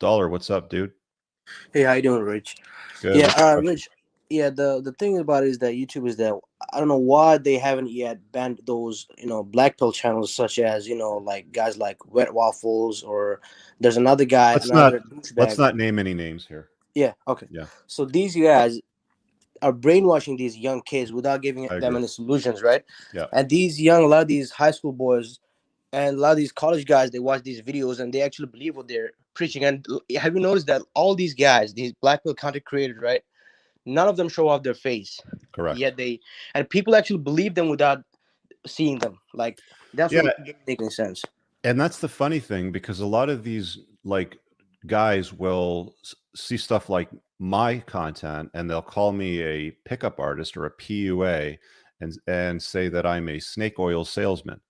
Dollar, what's up, dude? Hey, how you doing, Rich? Good. Yeah, What's the question? Rich. Yeah, the thing about it is that YouTube is that I don't know why they haven't yet banned those black pill channels such as like guys like Wet Waffles or there's another guy, Let's not another let's douchebag. not name any names here. Yeah, okay. Yeah, So these guys are brainwashing these young kids without giving I them agree. any solutions, right? Yeah. And a lot of these high school boys and a lot of these college guys, they watch these videos and they actually believe what they're preaching. And have you noticed that all these guys, these black pill content creators, right? None of them show off their face, Correct. yet and people actually believe them without seeing them. Like that's Yeah, what doesn't make any sense. and that's the funny thing because a lot of these like guys will see stuff like my content and they'll call me a pickup artist or a PUA and say that I'm a snake oil salesman,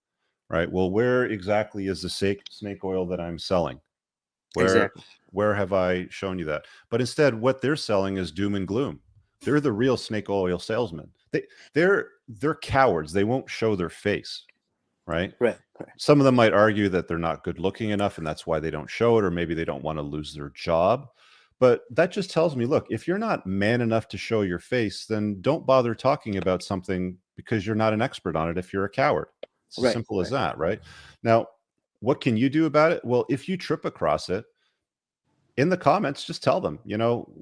right? Well, where exactly is the snake oil that I'm selling? Where Exactly. where have I shown you that? But instead, what they're selling is doom and gloom. They're the real snake oil salesmen. They're cowards. They won't show their face, right? Right. Right. Some of them might argue that they're not good looking enough and that's why they don't show it, or maybe they don't want to lose their job. But that just tells me, look, if you're not man enough to show your face, then don't bother talking about something because you're not an expert on it if you're a coward. It's as Right. simple as Right. that, right? Now, what can you do about it? Well, if you trip across it, in the comments, just tell them,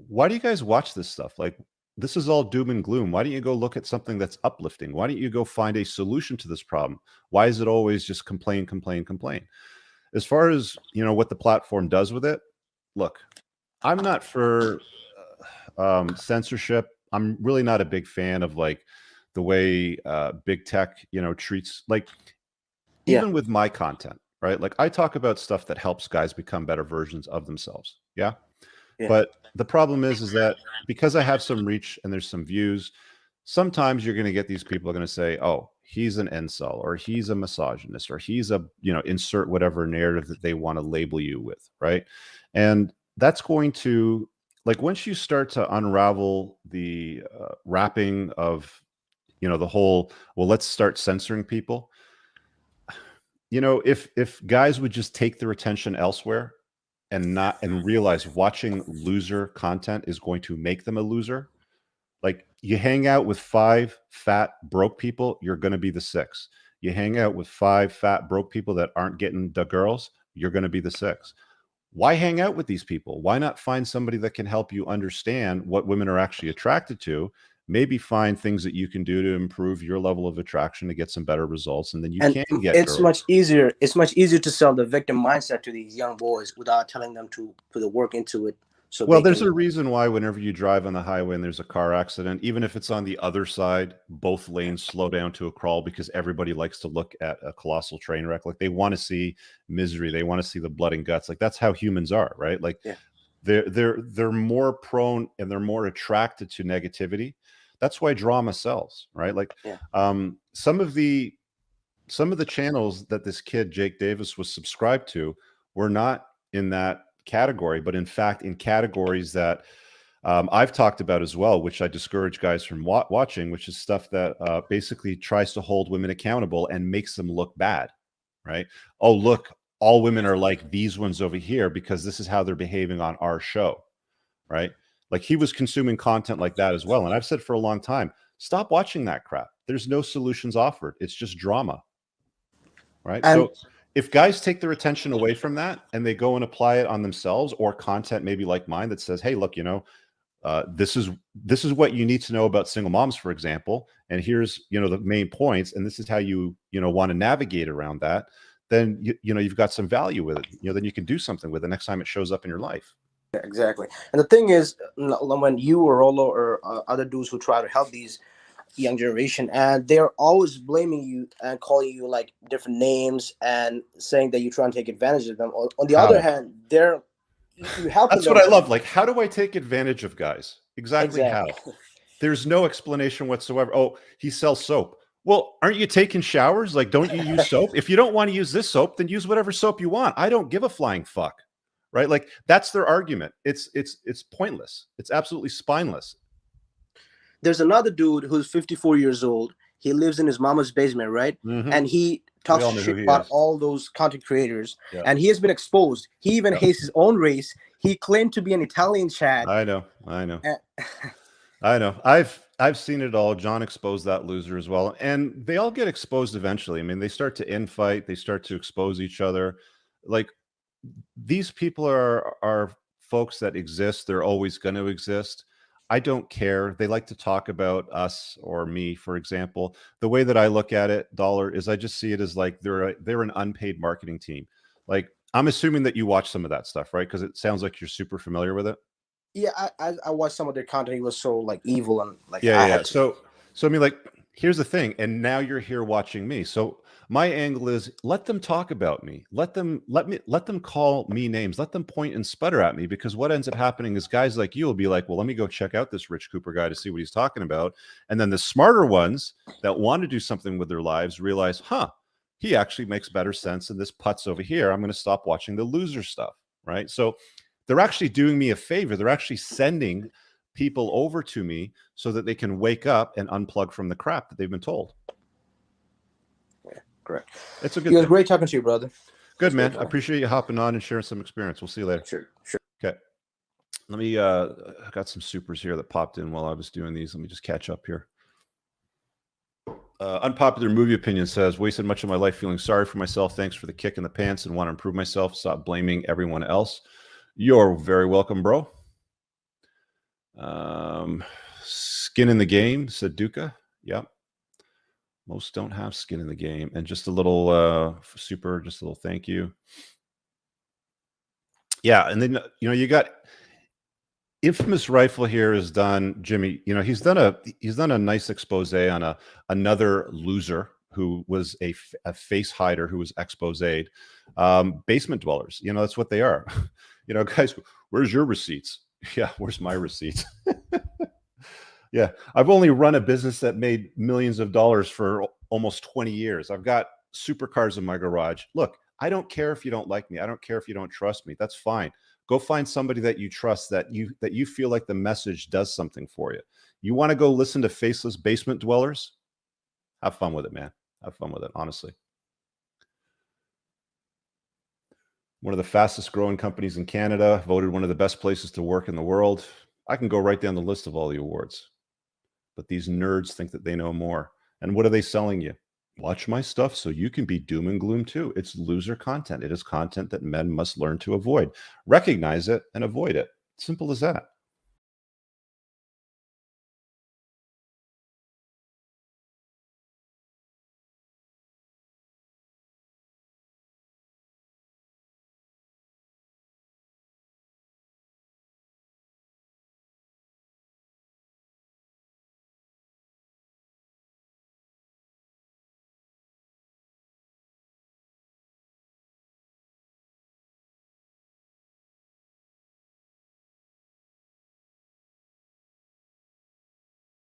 why do you guys watch this stuff? Like, this is all doom and gloom. Why don't you go look at something that's uplifting? Why don't you go find a solution to this problem? Why is it always just complain, complain, complain? As far as, what the platform does with it, look, I'm not for censorship. I'm really not a big fan of like the way big tech, treats like Yeah. even with my content, right? Like I talk about stuff that helps guys become better versions of themselves. Yeah. Yeah. But the problem is that because I have some reach and there's some views, sometimes you're going to get these people are going to say, oh, he's an incel or he's a misogynist or he's a, insert whatever narrative that they want to label you with. Right. And that's going to, like, once you start to unravel the wrapping of, the whole, well, let's start censoring people. If guys would just take their attention elsewhere and realize watching loser content is going to make them a loser. Like, you hang out with 5 fat broke people, you're going to be the 6. You hang out with 5 fat broke people that aren't getting the girls, you're going to be the 6. Why hang out with these people? Why not find somebody that can help you understand what women are actually attracted to? Maybe find things that you can do to improve your level of attraction to get some better results, and then you And can get girls. it's much easier to sell the victim mindset to these young boys without telling them to put the work into it so Well, they there's can. a reason why whenever you drive on the highway and there's a car accident, even if it's on the other side, both lanes slow down to a crawl because everybody likes to look at a colossal train wreck. Like, they want to see misery, they want to see the blood and guts. Like, that's how humans are, right? Like, Yeah. they're more prone and they're more attracted to negativity. That's why drama sells, right? Like, Yeah. some of the channels that this kid Jake Davis was subscribed to were not in that category, but in fact in categories that I've talked about as well, which I discourage guys from watching, which is stuff that basically tries to hold women accountable and makes them look bad, right? Oh, look, all women are like these ones over here because this is how they're behaving on our show, right? Like, he was consuming content like that as well. And I've said for a long time, stop watching that crap. There's no solutions offered. It's just drama, right? And So if guys take their attention away from that and they go and apply it on themselves, or content maybe like mine that says, hey, look, this is what you need to know about single moms, for example, and here's the main points, and this is how you want to navigate around that, then you've got some value with it. Then you can do something with it next time it shows up in your life. exactly. And the thing is, when you or Rolo or other dudes who try to help these young generation, and they're always blaming you and calling you like different names and saying that you're trying to take advantage of them. On the other How? hand, you're helping That's what them I to love. Like, how do I take advantage of guys? Exactly exactly. how? There's no explanation whatsoever. Oh, he sells soap. Well, aren't you taking showers? Like, don't you use soap? If you don't want to use this soap, then use whatever soap you want. I don't give a flying fuck. Right? Like, that's their argument. It's pointless. It's absolutely spineless. There's another dude who's 54 years old. He lives in his mama's basement, right? Hmm. And he We talks all know who shit he about is. all those content creators, Yeah. and he has been exposed. He even Yeah. hates his own race. He claimed to be an Italian Chad. I know. I know. And, I know. I've seen it all. John exposed that loser as well, and they all get exposed eventually. I mean, they start to infight. They start to expose each other. Like, these people are folks that exist. They're always going to exist. I don't care. They like to talk about us or me, for example. The way that I look at it, Dollar, is I just see it as like they're an unpaid marketing team. Like, I'm assuming that you watch some of that stuff, right? Because it sounds like you're super familiar with it. yeah, I watched some of their content. He was so like evil, and like Yeah, I yeah. had to. So I mean, like, here's the thing, and now you're here watching me. So my angle is, let them talk about me. Let them call me names. Let them point and sputter at me, because what ends up happening is guys like you will be like, well, let me go check out this Rich Cooper guy to see what he's talking about. And then the smarter ones that want to do something with their lives realize, huh, he actually makes better sense than this putz over here. I'm going to stop watching the loser stuff, right? So they're actually doing me a favor. They're actually sending people over to me so that they can wake up and unplug from the crap that they've been told. Yeah, correct. It's a good It was thing. great talking to you, brother. Good, man. I appreciate you hopping on and sharing some experience. We'll see you later. Sure. Okay. Let me, I got some supers here that popped in while I was doing these. Let me just catch up here. Unpopular movie opinion says, wasted much of my life feeling sorry for myself. Thanks for the kick in the pants and want to improve myself. Stop blaming everyone else. You're very welcome, bro. Skin in the game, said Duca. Yep. Most don't have skin in the game. And just a little super, just a little thank you. Yeah. And then, you got Infamous Rifle here has done, Jimmy, he's done a nice expose on another loser who was a face hider who was exposed. Basement dwellers, that's what they are. Guys, where's your receipts? Yeah, where's my receipts? Yeah, I've only run a business that made millions of dollars for almost 20 years. I've got supercars in my garage. Look, I don't care if you don't like me. I don't care if you don't trust me. That's fine. Go find somebody that you trust, that you feel like the message does something for you. You want to go listen to faceless basement dwellers? Have fun with it, man. Have fun with it, honestly. One of the fastest growing companies in Canada, voted one of the best places to work in the world. I can go right down the list of all the awards. But these nerds think that they know more. And what are they selling you? Watch my stuff so you can be doom and gloom too. It's loser content. It is content that men must learn to avoid. Recognize it and avoid it. Simple as that.